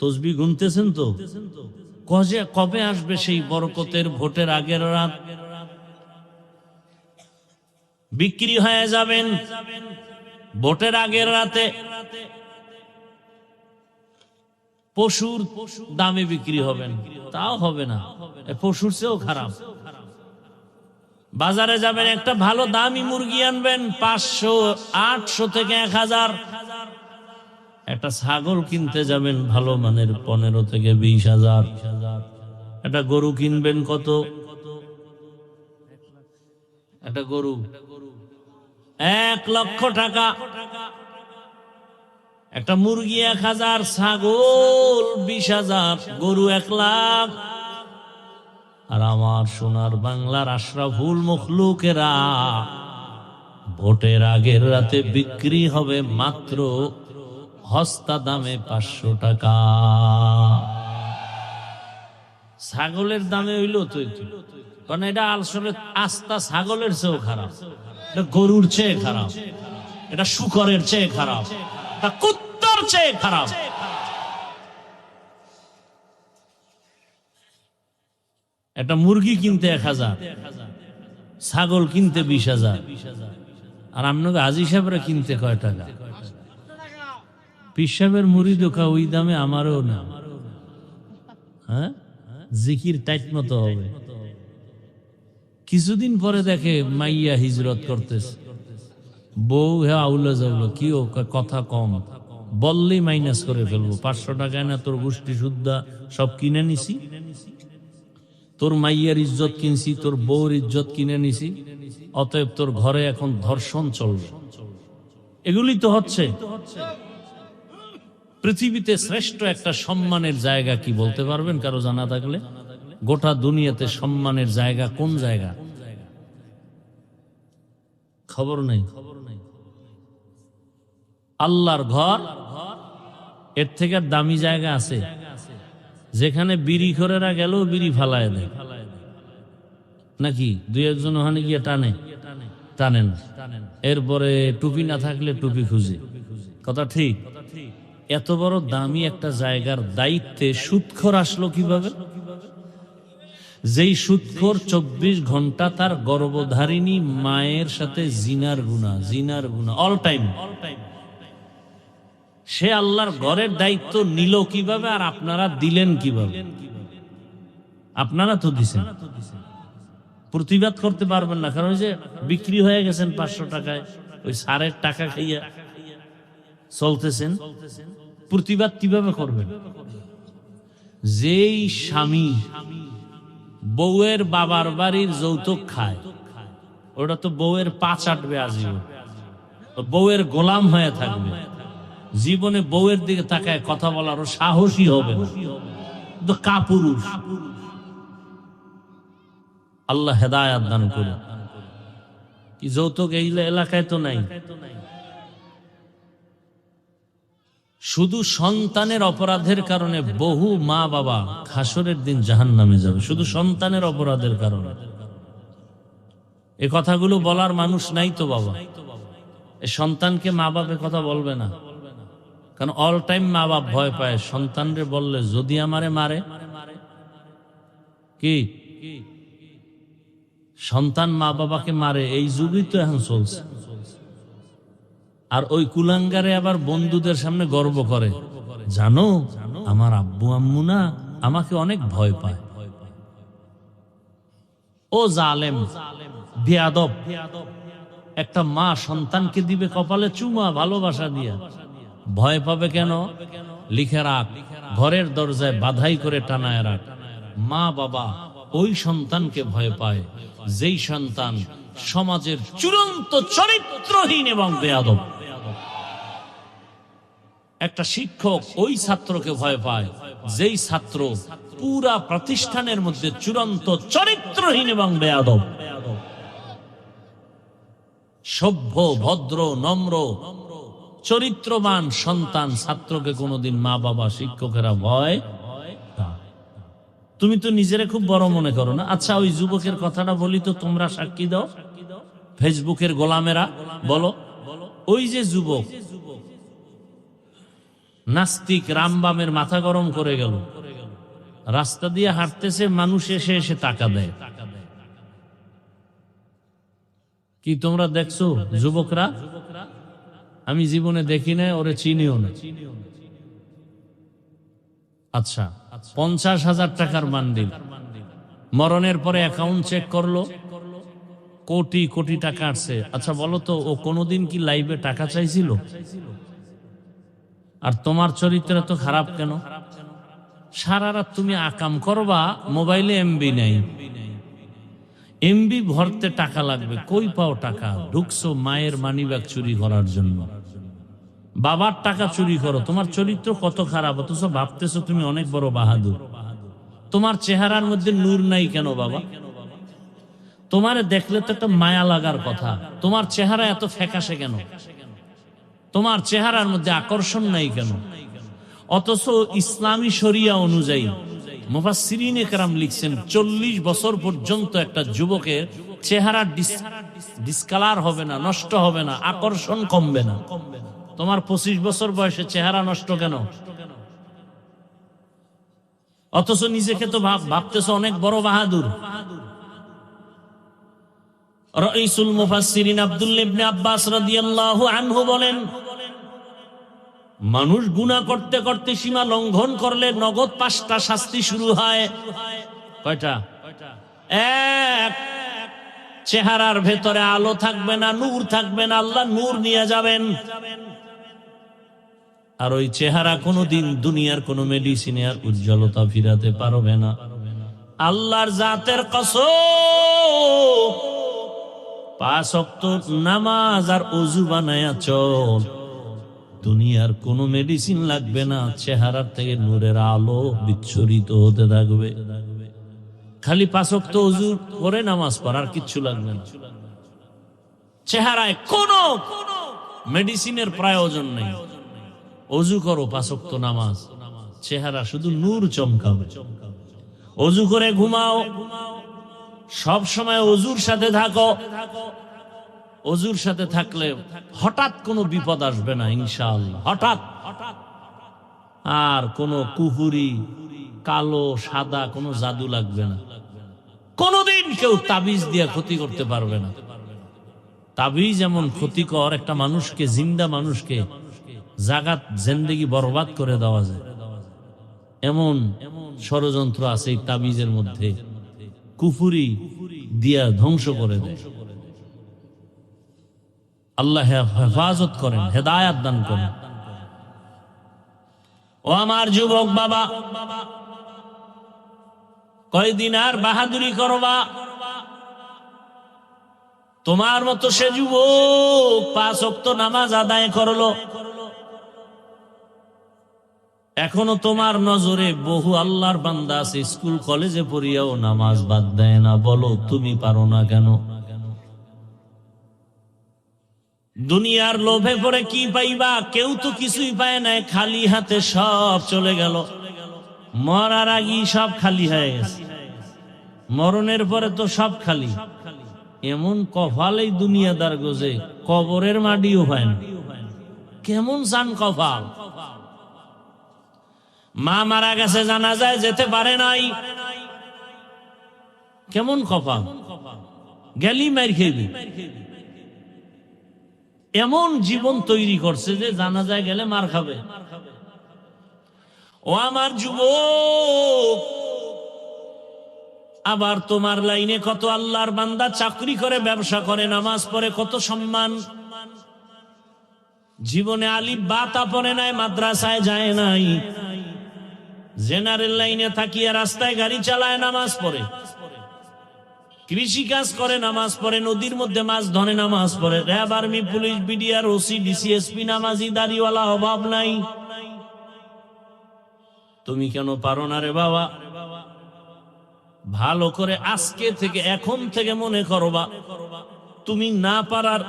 তসবি গুনতেছেন তো? কবে আসবে সেই বরকতের ভোটের আগের রাত? বিক্রি হয়ে যাবেন ভোটের আগের রাতে। পশুর দামে বিক্রি হবেন, তাও হবে না, পশুর চেয়েও খারাপ। বাজারে যাবেন, একটা ভালো দামি মুরগি আনবেন, 500, 800 থেকে 1000। একটা ছাগল কিনতে যাবেন ভালো মানের, 15 থেকে 20,000। একটা গরু কিনবেন কত? একটা গরু 1 লক্ষ টাকা। একটা মুরগি 1000, ছাগল 20,000, গরু 1 লাখ। আর আমার সোনার বাংলার আশরাফুল মখলুকেরা ভোটের আগের রাতে বিক্রি হবে মাত্র হস্তা দামে 500 টাকা। ছাগলের দামে হইল তো, কারণ এটা আসলে আস্তা ছাগলের চেয়েও খারাপ, এটা গরুর চেয়ে খারাপ, এটা শুকরের চেয়ে খারাপ, এটা কুত্তার চেয়ে খারাপ। একটা মুরগি কিনতে 1000, ছাগল কিনতে 20,000। আর আপনাকে হাজী সাহেবরা কিনতে কয় টাকা? পীর সাহেবের মুড়ি দোকা ওই দামে আমারও না। হ্যাঁ, জিকির টাইট মতো হবে। কিছুদিন পরে দেখে মাইয়া হিজরত করতেছে, বউ হ্যাঁ আউলা যাউলা, কি ও কথা কম, বললেই মাইনাস করে ফেলবো। 500 টাকায় না তোর গোষ্ঠী সুদ্ধা সব কিনে নিছি। তোর মাইয়ের ইজ্জত কিনছি, তোর বউর ইজ্জত কিনে নিছি, অতএব তোর ঘরে এখন ধর্ষণ চলবে। এগুলি তো হচ্ছে। পৃথিবীতে শ্রেষ্ঠ একটা সম্মানের জায়গা কি বলতে পারবেন কারো জানা থাকলে? গোটা দুনিয়াতে সম্মানের জায়গা কোন জায়গা? খবর নেই। আল্লাহর ঘর, এর থেকে আর দামি জায়গা আছে? যেখানে বিড়ি খোরেরা গেলেও বিড়ি ফালায় দেয় নাকি? দুই একজন ওখানে গিয়ে টানেন, এরপরে টুপি না থাকলে টুপি খুঁজে। কথা ঠিক? এত বড় দামি একটা জায়গার দায়িত্বে সুদখোর আসলো কিভাবে? যেই সুদখোর 24 ঘন্টা তার গর্ভধারিণী মায়ের সাথে জিনার গুনাহ অল টাইম, সে আল্লাহর ঘরের দায়িত্ব নিল কিভাবে? আর আপনারা দিলেন কিভাবে? আপনারা তো দিছেন, প্রতিবাদ করতে পারবেন না, কারণ যে বিক্রি হয়ে গেছেন 500 টাকায়, ওই সারের টাকা খাইয়া চলতেছেন। প্রতিবাদ কিভাবে করবেন? যেই স্বামী বউয়ের বাবার বাড়ির যৌতুক খায়, ওটা তো বউয়ের পা চাটবে আজীবন, বউয়ের গোলাম হয়ে থাকবে, জীবনে বউয়ের দিকে তাকায় কথা বলারও সাহসী হবে না, তো কাপুরুষ। আল্লাহ হেদায়াত দান করুন। কি যৌতুক এই এলাকায় তো নাই। শুধু সন্তানের অপরাধের কারণে বহু মা বাবা হাসরের দিন জাহান্নামে যাবে, শুধু সন্তানের অপরাধের কারণে। এ কথাগুলো বলার মানুষ নাই তো বাবা। এ সন্তানকে মা বাপের কথা বলবে না, কারণ অল টাইম মা বাপ ভয় পায় সন্তানরে বললে যদি আমারে মারে। কি সন্তান মা বাবাকে মারে? এই যুগই তো এখন চলছে। আর ওই কুলাঙ্গারে আবার বন্ধুদের সামনে গর্ব করে, জানো আমার আব্বু আম্মু না আমাকে অনেক ভয় পায়। ও জালেম, বেয়াদব। একটা মা সন্তানকে দিবে কপালে চুমা ভালোবাসা দিয়া, ভয় পাবে কেন? লিখে রাখ, ঘরের দরজায় বাধাই করে টানায় রাখ। মা বাবা ওই সন্তানকে ভয় পায় যেই সন্তান সমাজের চূড়ান্ত চরিত্রহীন এবং বেয়াদব। একটা শিক্ষক ওই ছাত্রকে ভয় পায় যেই ছাত্র পুরা প্রতিষ্ঠানের মধ্যে চূড়ান্ত চরিত্রহীন এবং বেয়াদব। সভ্য, ভদ্র, নম্র, চরিত্রবান সন্তান ছাত্রকে কোনোদিন মা বাবা শিক্ষকেরা ভয়। তুমি তো নিজেরা খুব বড় মনে করো না? আচ্ছা, ওই যুবকের কথাটা বলি তো, তোমরা সাক্ষী দাও, ফেসবুকের গোলামেরা বলো। ওই যে যুবক নাস্তিক রামবামের মাথা গরম করে গেল, রাস্তা দিয়ে হাঁটতেছে, মানুষ এসে এসে টাকা দেয়। কি তোমরা দেখছো যুবকরা? আমি জীবনে দেখি না, ওরে চিনিও না। আচ্ছা, 50,000 টাকার মান্ডিল, মরণের পরে অ্যাকাউন্ট চেক করলো, কোটি কোটি টাকা আসছে। আচ্ছা বলো তো, ও কোনোদিন কি লাইভে টাকা চাইছিল? আর তোমার চরিত্র তো খারাপ কেন? সারা রাত তুমি আকাম করবা, মোবাইলে এমবি নাই, এমবি ভরতে টাকা লাগবে, কই পাও টাকা? ঢুকছো মায়ের মানিব্যাগ চুরি করার জন্য, বাবার টাকা চুরি করো। তোমার চরিত্র কত খারাপ, অথচ ভাবতেছো তুমি অনেক বড় বাহাদুর। তোমার চেহারার মধ্যে নূর নাই কেন বাবা? তোমারে দেখলে তো একটা মায়া লাগার কথা, তোমার চেহারা এত ফ্যাকাশে কেন? তোমার চেহারার মধ্যে আকর্ষণ নাই কেন? অথচ ইসলামী শরিয়া অনুযায়ী মুফাসসিরিনে কেরাম লিখছেন 40 বছর পর্যন্ত একটা যুবকের চেহারা ডিসকালার হবে না, নষ্ট হবে না, আকর্ষণ কমবে না। তোমার 25 বছর বয়সে চেহারা নষ্ট কেন? অথচ নিজেকে তো ভাবতেছ অনেক বড় বাহাদুর। রাইসুল মুফাসসিরিন আব্দুল্লাহ ইবনে আব্বাস রাদিয়াল্লাহু আনহু বলেন, মানুষ গুনাহ করতে করতে সীমা লঙ্ঘন করলে নগদ 5টা শাস্তি শুরু হয়। কয়টা? এক, চেহারার ভেতরে আলো থাকবে না, নূর থাকবে না, আল্লাহ নূর নিয়ে যাবেন। আর ওই চেহারা কোনোদিন দুনিয়ার কোনো মেডিসিনে আর উজ্জ্বলতা ফিরাতে পারবে না। আল্লাহর জাতের কসম, 5 ওয়াক্ত নামাজ আর ওযু বানায়া চল, দুনিয়ার কোনো মেডিসিন লাগবে না, চেহারার থেকে নূরের আলো বিচ্ছুরিত হতে থাকবে। খালি 5 ওয়াক্ত ওযু করে নামাজ পড়, আর কিচ্ছু লাগবে না। চেহারায় কোনো মেডিসিনের প্রয়োজন নেই। ওযু করো, 5 ওয়াক্ত নামাজ, চেহারা শুধু নূর চমকাবে। ওযু করে ঘুমাও, সব সময় ওযুর সাথে থাকো। ওযুর সাথে থাকলে হঠাৎ কোনো বিপদ আসবে না ইনশাআল্লাহ, হঠাৎ। আর কোনো কুহুরি, কালো সাদা কোনো জাদু লাগবে না। কোনোদিন কেউ তাবিজ দিয়ে ক্ষতি করতে পারবে না। তাবিজ এমন ক্ষতিকর, একটা মানুষকে, জিন্দা মানুষকে জাগাত জিন্দেগি বরবাদ করে দেওয়া যায়, এমন ষড়যন্ত্র আছে এই তাবিজের মধ্যে। কুফুরি দিয়া ধ্বংস করে দেয়। আল্লাহ হেফাজত করেন, হেদায়াত দান করেন। ও আমার যুবক বাবা, কয়দিন আর বাহাদুরি করবা? তোমার মতো সে যুবক 5 ওয়াক্ত নামাজ আদায় করলো, এখনো তোমার নজরে বহু আল্লাহর বান্দা আছে স্কুল কলেজে পড়িয়াও নামাজ বাদ দেয় না। বলো তুমি পারো না কেন? দুনিয়ার লোভে পড়ে কি পাইবা? কেউ তো কিছুই পায় নাই, খালি হাতে সব চলে গেল। মরার আগেই সব খালি হয়ে গেছে, মরণের পরে তো সব খালি। এমন কপাল এই দুনিয়াদার গোজে, কবরের মাটিও হয় না। কেমন চান কপাল! মা মারা গেছে, জানাজায় যেতে পারে নাই, কেমন কপাল! গেলি মার খেবি। এমন জীবন তৈরি করছে যে জানাজায় গেলে মার খাবে। ও আমার যুবক, আবার তোমার লাইনে কত আল্লাহর বান্দা চাকরি করে, ব্যবসা করে, নামাজ পড়ে, কত সম্মান। জীবনে আলিফ বাতা পড়ে নাই, মাদ্রাসায় যায় নাই, জেনারেল লাইনে থাকিয়া রাস্তায় গাড়ি চালায়, নামাজ পড়ে, কৃষি কাজ করে, নামাজ পড়ে, নদীর মধ্যে মাছ ধরে, নামাজ পড়ে, RAB, army, police, BDR, OC, DC SP, নামাজি, দাড়িওয়ালা, অভাব নাই। তুমি কেন পারো না রে বাবা? ভালো করে আজকে থেকে, এখন থেকে মনে করবা, তুমি না পারার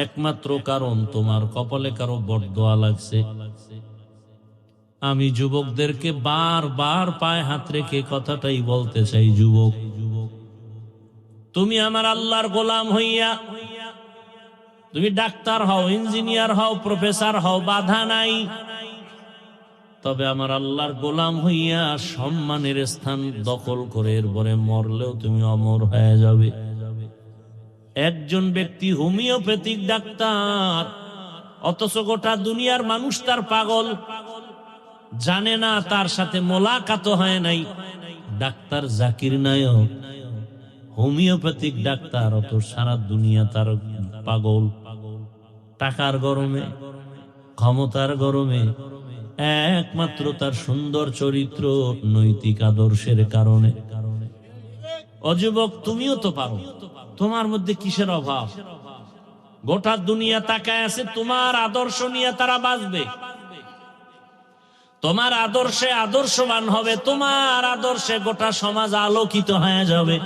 একমাত্র কারণ তোমার কপালে কারো বরদোয়া লাগছে। আমি যুবকদেরকে বারবার পায়ে হাত রেখে কথাটাই বলতে চাই, যুবক, তুমি আমার আল্লাহর গোলাম হইয়া, তুমি ডাক্তার হও, ইঞ্জিনিয়ার হও, প্রফেসর হও, বাধা নাই। তবে আমার আল্লাহর গোলাম হইয়া সম্মানের স্থান দখল করে এরপরে মরলেও তুমি অমর হয়ে যাবে। একজন ব্যক্তি হোমিওপ্যাথিক ডাক্তার, অথচ গোটা দুনিয়ার মানুষ তার পাগল, জানে না, তার সাথে মোলাকাত হয় নাই। Doctor Zakir Naik homeopathic doctor, অত সারা দুনিয়া তার পাগল। টাকার গরমে, ক্ষমতার গরমে, একমাত্র তার সুন্দর চরিত্র, নৈতিক আদর্শের কারণে। অযুবক, তুমিও তো পারো, তোমার মধ্যে কিসের অভাব? গোটা দুনিয়া তাকায় আছে, তোমার আদর্শ নিয়ে তারা বাঁচবে, তোমার আদর্শে আদর্শবান হবে, তোমার আদর্শে গোটা সমাজ আলোকিত হয়ে যাবে।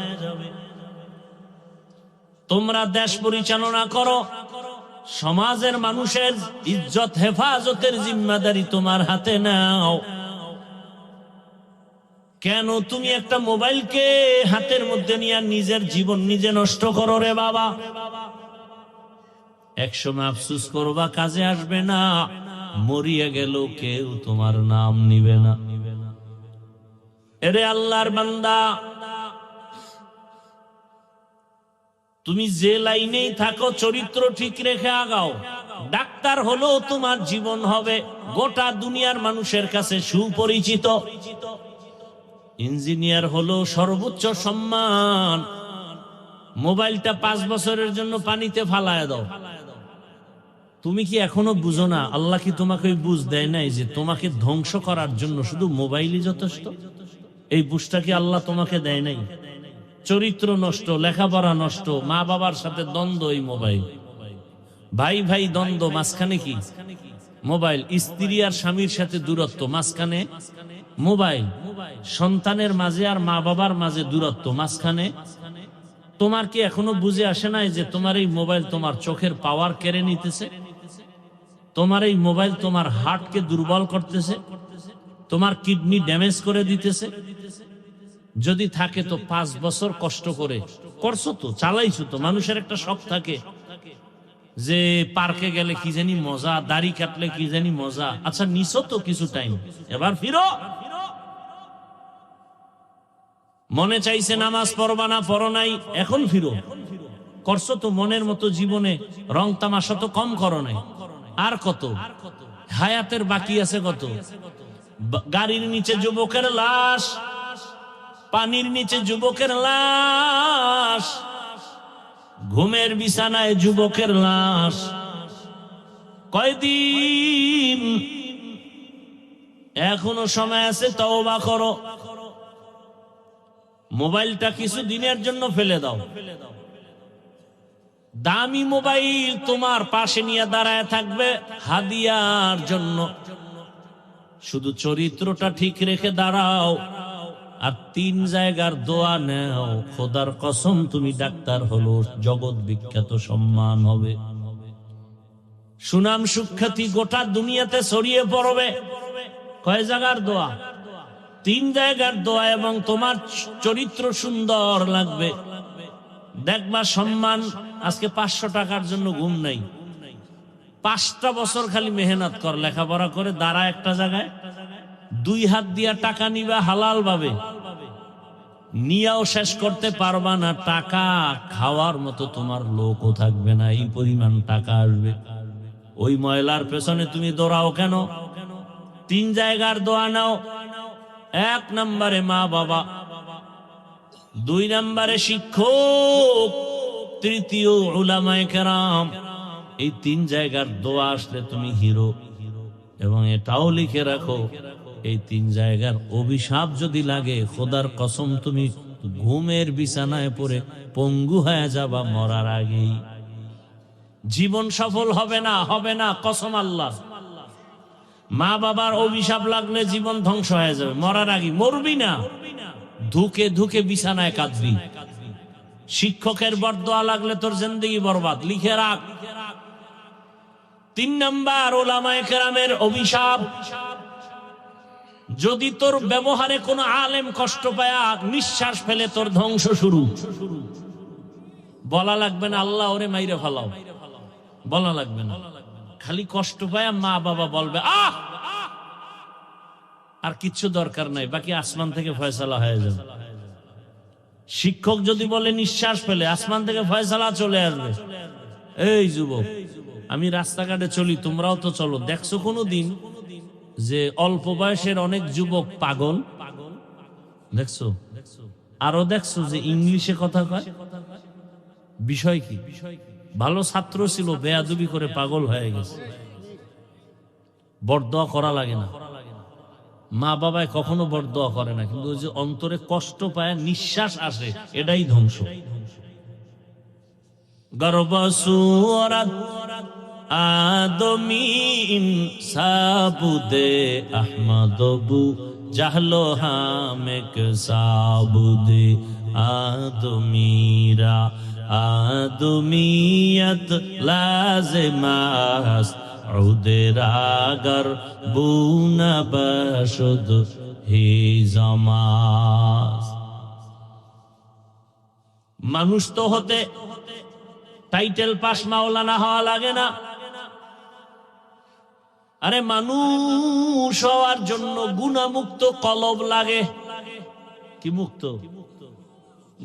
তোমরা দেশ পরিচালনা করো, সমাজের মানুষের ইজ্জত হেফাজতের জিম্মাদারি তোমার হাতে নাও। কেন তুমি একটা মোবাইলকে হাতের মধ্যে নিয়ে নিজের জীবন নিজে নষ্ট করো রে বাবা? একসময় আফসোস করবা, কাজে আসবে না, মরিয়া গেল কেউ তোমার নাম নিবে না। এরে আল্লাহর বান্দা, তুমি যে লাইনেই থাকো, চরিত্র ঠিক রেখে আগাও। ডাক্তার হলো তোমার জীবন হবে গোটা দুনিয়ার মানুষের কাছে সুপরিচিত। ইঞ্জিনিয়ার হলো সর্বোচ্চ সম্মান। মোবাইলটা 5 বছরের জন্য পানিতে ফালায় দাও। তুমি কি এখনো বুঝো না? আল্লাহ কি তোমাকে বুঝ দেয় নাই যে তোমাকে ধ্বংস করার জন্য শুধু মোবাইলই যথেষ্ট? এই বুঝটা কি আল্লাহ তোমাকে দেয় নাই? চরিত্র নষ্ট, লেখাপড়া নষ্ট, মা বাবার সাথে দ্বন্দ্ব, এই মোবাইল, ভাই ভাই দ্বন্দ্ব, মাঝখানে কি মোবাইল, স্ত্রী আর স্বামীর সাথে দূরত্ব, মাঝখানে মোবাইল, সন্তানের মাঝে আর মা বাবার মাঝে দূরত্ব, মাঝখানে। তোমার কি এখনো বুঝে আসে নাই যে তোমার এই মোবাইল তোমার চোখের পাওয়ার কেড়ে নিতেছে? তোমার এই মোবাইল তোমার হার্টকে দুর্বল করতেছে, তোমার কিডনি ড্যামেজ করে দিতেছে। যদি থাকে তো 5 বছর কষ্ট করে করছো, তো চালাইছো তো। মানুষের একটা শখ থাকে যে পার্কে গেলে কি জানি মজা, দাড়ি কাটলে কি জানি মজা। আচ্ছা নিছো তো কিছু টাইম, এবার ফিরো। মনে চাইছে নামাজ পড়বা না, পড়ো নাই, এখন ফিরো। করছো তো মনের মতো জীবনে, রং তামাশা তো কম করো নাই। আর কত হায়াতের বাকি আছে, কত। গাড়ির নিচে যুবকের লাশ, পানির নিচে যুবকের লাশ, ঘুমের বিছানায় যুবকের লাশ। কয়দিন এখনো সময় আছে, তওবা করো। মোবাইলটা কিছু দিনের জন্য ফেলে দাও। দামি মোবাইল তোমার পাশে নিয়ে দাঁড়ায় থাকবে হাদিয়ার জন্য। শুধু চরিত্রটা ঠিক রেখে দাঁড়াও, আর 3 জায়গার দোয়া নেও। খোদার কসম তুমি ডাক্তার হলো, জগৎ বিখ্যাত, সম্মান হবে, সুনাম সুখ্যাতি গোটা দুনিয়াতে ছড়িয়ে পড়বে। কয় জায়গার দোয়া? 3 জায়গার দোয়া, এবং তোমার চরিত্র সুন্দর লাগবে, দেখবা সম্মান। আজকে 500 টাকার জন্য ঘুম নাই, 5টা বছর খালি মেহনত কর, লেখাপড়া করে দাঁড়া একটা জায়গায়, 2 হাত দিয়া টাকা নিবা হালাল ভাবে, নিয়াও শেষ করতে পারবা না। টাকা খাওয়ার মতো তোমার লোকও থাকবে না, এই পরিমাণ টাকা আসবে। ওই ময়লার পেছনে তুমি দৌড়াও কেন? 3 জায়গার দোয়া নাও। 1 নম্বরে মা বাবা, 2 নম্বরে শিক্ষক, 3য় উলামায়ে কেরাম। এই 3 জায়গার দোয়া আসলে তুমি হিরো। এবং এটাও লিখে রাখো, এই 3 জায়গার অভিশাপ যদি লাগে, খোদার কসম তুমি ঘুমের বিছানায় পড়ে পঙ্গু হয়ে যাবা মরার আগেই। জীবন সফল হবে না, হবে না, কসম আল্লাহ। মা বাবার অভিশাপ লাগলে জীবন ধ্বংস হয়ে যাবে মরার আগে। মরবি না, ধুকে ধুকে বিছানায় কাঁদবি। শিক্ষকের বরদোয়া লাগলে তোর জিন্দেগি বরবাদ, লিখে রাখ। 3 নাম্বার উলামায়ে কেরামের অভিশাপ। যদি তোর ব্যবহারে কোনো আলেম কষ্ট পায়, নিঃশ্বাস ফেলে, তোর ধ্বংস শুরু। বলা লাগবে না আল্লাহ ওরে মাইরে ফেলাও, বলা লাগবে না। খালি কষ্ট পায় মা বাবা বলবে আহ, আর কিচ্ছু দরকার নাই, বাকি আসমান থেকে ফয়সালা হয়ে যাবে। শিক্ষক যদি বলে নিঃশ্বাস ফেলে, আসমান থেকে ফয়সালা চলে আসবে। এই যুবক, আমি রাস্তাঘাটে চলি, তোমরাও তো চলো। দেখছো কোনো দিন যে অল্প বয়সের অনেক যুবক পাগল? দেখছো? আরো দেখছো যে ইংলিশে কথা কয়? বিষয় কি? ভালো ছাত্র ছিল, বেয়াদবি করে পাগল হয়ে গেছে। বরদোয়া করা লাগে না, মা বাবায় কখনো বরদোয়া করে না, কিন্তু ওই যে অন্তরে কষ্ট পায়, নিঃশ্বাস আসে, এটাই ধ্বংস। গর্বসুরাত আদমি ইনসাবুদে আহমদবু জাহলো হামেক সাবুদে আদমিরা আদমিয়ত লাজমাস উদেরাগর বুনা বশুদ হি জামাস। মানুষ তো হতে টাইটেল পাস মাওলানা হওয়া লাগে না। আরে মানুষ হওয়ার জন্য গুনাহমুক্ত কলব লাগে। কি মুক্ত?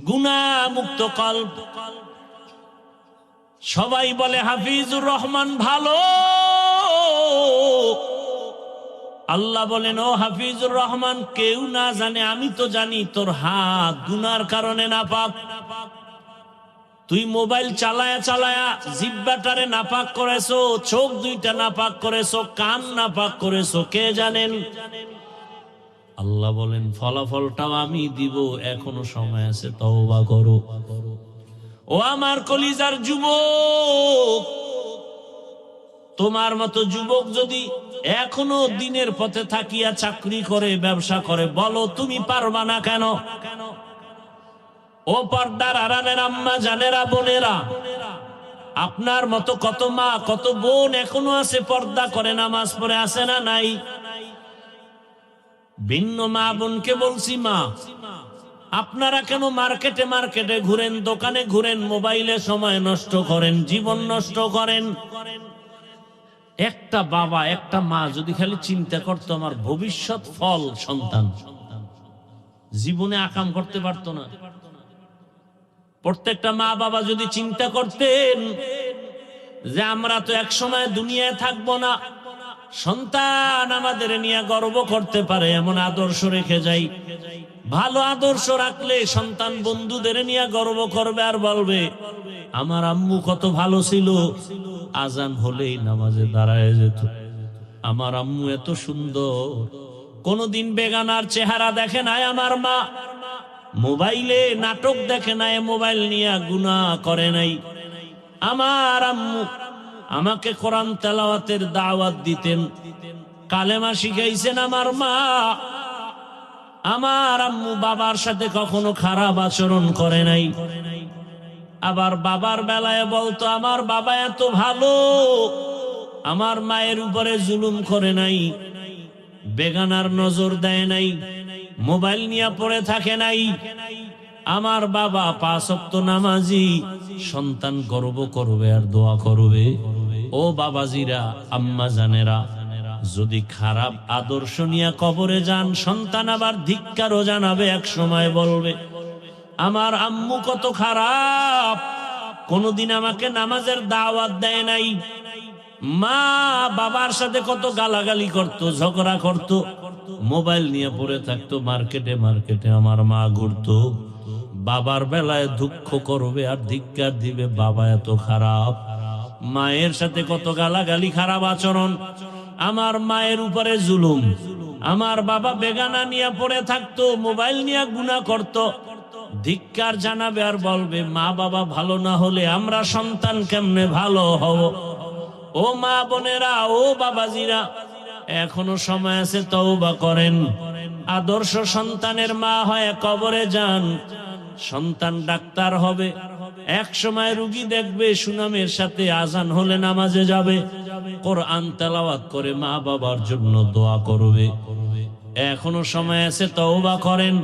গুনাহমুক্ত কলব। সবাই বলে হাফিজুর রহমান ভালো, আল্লাহ বলেন ও হাফিজুর রহমান, কেউ না জানে, আমি তো জানি তোর হাত গুনার কারণে নাপাক। তুই মোবাইল চালায়া চালায়া জিহ্বাটারে নাপাক করেছো, চোখ 2টা নাপাক করেছো, কান নাপাক করেছো, কে জানেন? আল্লাহ বলেন ফলাফলটাও আমি দিব, এখনো সময় আছে, তওবা করো। ও আমার কলিজার যুবক, তোমার মতো যুবক যদি এখনো দিনের পথে থাকিয়া চাকরি করে, ব্যবসা করে, বলো তুমি পারবা না কেন? ও পর্দার আড়ালের আম্মা জানেরা, বোনেরা, আপনার মতো কত মা কত বোন এখনো আছে, পর্দা করে, নামাজ পড়ে, আছে না নাই? ভিন্ন মা বোনকে বলছি, মা আপনারা কেন মার্কেটে মার্কেটে ঘুরেন, দোকানে ঘুরেন, মোবাইলে সময় নষ্ট করেন, জীবন নষ্ট করেন? একটা বাবা একটা মা যদি খালি চিন্তা করতো আমার ভবিষ্যৎ ফল সন্তান, জীবনে আকাম করতে পারতো না। প্রত্যেকটা মা বাবা যদি চিন্তা করতেন যে আমরা তো এক সময় দুনিয়ায় থাকবো না, সন্তান আমাদের নিয়ে গর্ব করতে পারে এমন আদর্শ রেখে যাই। ভালো আদর্শ রাখলে সন্তান বন্ধুদের নিয়ে গর্ব করবে আর বলবে আমার আম্মু কত ভালো ছিল, আজান হলেই নামাজে দাঁড়ায় যেত, আমার আম্মু এত সুন্দর, কোনদিন বেগানার চেহারা দেখে নাই আমার মা, মোবাইলে নাটক দেখে নাই, মোবাইল নিয়ে গুনাহ করে নাই, আমার আম্মু আমাকে কোরআন তেলাওয়াতের দাওয়াত দিতেন, কালেমা শিখাইছেন আমার মা, আমার আম্মু বাবার সাথে কখনো খারাপ আচরণ করে নাই। আবার বাবার বেলায় বলতো আমার বাবা এত ভালো, আমার মায়ের উপরে জুলুম করে নাই, বেগানার নজর দেয় নাই, মোবাইল নিয়ে পড়ে থাকে নাই, আমার বাবা 5 ওয়াক্ত নামাজি। সন্তান গর্ব করবে আর দোয়া করবে। ও বাবাজিরা, আম্মা জানেরা, যদি খারাপ আদর্শ নিয়ে কবরে যান, সন্তান আবার ধিক্কারও জানাবে, এক সময় বলবে আমার আম্মু কত খারাপ, কোনদিন আমাকে নামাজের দাওয়াত দেয় নাই, মা বাবার সাথে কত গালাগালি করত, ঝগড়া করত, মোবাইল নিয়ে পড়ে থাকতো, মার্কেটে মার্কেটে আমার মা ঘুরতো। বাবার বেলায় দুঃখ করবে আর ধিক্কার দিবে, বাবা এত খারাপ, মায়ের সাথে কত গালাগালি, খারাপ আচরণ, আমার মায়ের উপরে জুলুম, আমার বাবা বেগানা নিয়ে পড়ে থাকতো, মোবাইল নিয়ে গুনাহ করত, ধিক্কার জানাবে আর বলবে মা বাবা ভালো না হলে আমরা সন্তান কেমনে ভালো হব? ও মা বোনেরা, ও বাবাজিরা, এখনো সময় আছে, তওবা করেন। আদর্শ সন্তানের মা হয়ে কবরে যান, সন্তান ডাক্তার হবে, এক সময় রুগী দেখবে, সুনামের সাথে আজান হলে নামাজে যাবে, কোরআন তেলাওয়াত করে মা বাবার জন্য দোয়া করবে। এখনো সময় আছে, তওবা করেন।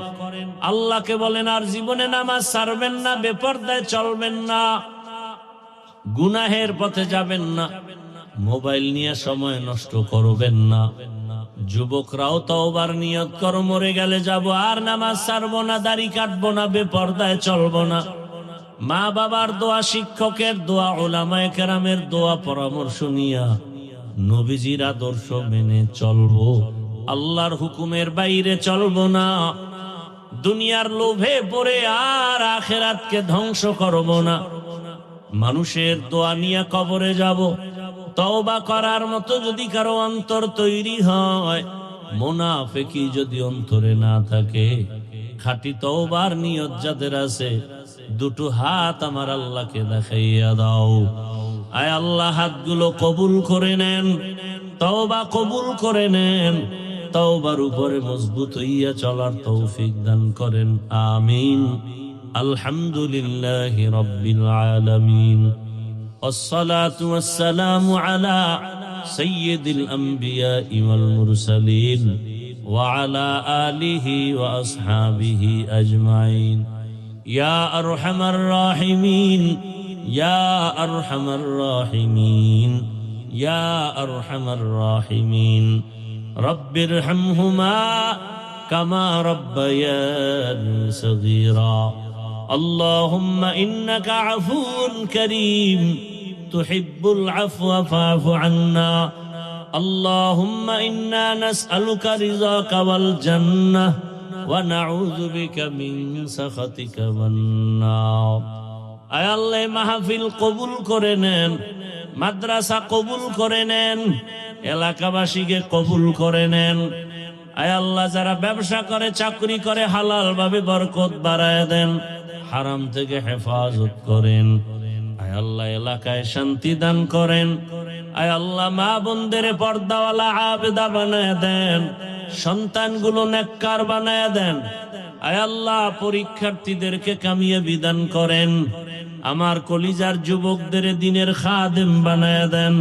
আল্লাহকে বলেন আর জীবনে নামাজ ছাড়বেন না, বেপরদায় চলবেন না, গুনাহের পথে যাবেন না, মোবাইল নিয়ে সময় নষ্ট করবেন না। যুবকরাও তওবার নিয়ত করো, মরে গেলে যাব, আর নামাজ ছাড়বো না, দাড়ি কাটবো না, বেপরদায় চলবো না। মা বাবার দোয়া, শিক্ষকের দোয়া, উলামায়ে কেরামের দোয়া, পরামর্শ নিয়া নবীজির আদর্শ মেনে চলবো, আল্লাহর হুকুমের বাইরে চলবো না, দুনিয়ার লোভে পড়ে আর আখিরাতকে ধ্বংস করবো না। মানুষের দোয়া নিয়ে কবরে যাব, তওবা করার মতো যদি কারো অন্তর তৈরি হয়, মুনাফিকি যদি অন্তরে না থাকে, খাঁটি তওবার নিয়ত যাদের আছে, দুটো হাত আমার আল্লাহকে দেখাইয়া দাও। আয় আল্লাহ, হাতগুলো কবুল করে নেন, তওবা কবুল করে নেন, তওবার উপরে মজবুত হইয়া চলার তৌফিক দান করেন, আমিন। আলহামদুলিল্লাহি রাব্বিল আলামিন, والصلاة والسلام على سيد الأنبياء والمرسلين وعلى آله وأصحابه أجمعين. يا أرحم الراحمين، يا أرحم الراحمين، يا أرحم الراحمين، رب ارحمهما كما ربياني صغيرا. اللهم إنك عفو كريم تحب العفو فاعف عنا. اللهم إنا نسألك رضاك والجنة ونعوذ بك من سخطك والنار. আয় আল্লাহ, মাহফিল কবুল করে নেন, মাদ্রাসা কবুল করে নেন, এলাকাবাসীকে কবুল করে নেন। আয় আল্লাহ যারা ব্যবসা করে চাকরি করে হালাল ভাবে বরকত বাড়ায় দেন, হারাম থেকে হেফাজত করেন। আয় আল্লাহ এলাকায় শান্তি দান করেন। আয় আল্লাহ মা বোনদের পর্দাওয়ালা আবেদা বানায় দেন, সন্তানগুলো নেককার বানায় দেন। আয় আল্লাহ পরীক্ষার্থীদেরকে কামিয়াবি দান করেন। আমার কলিজার যুবকদের দিনের খাদেম বানায় দেন।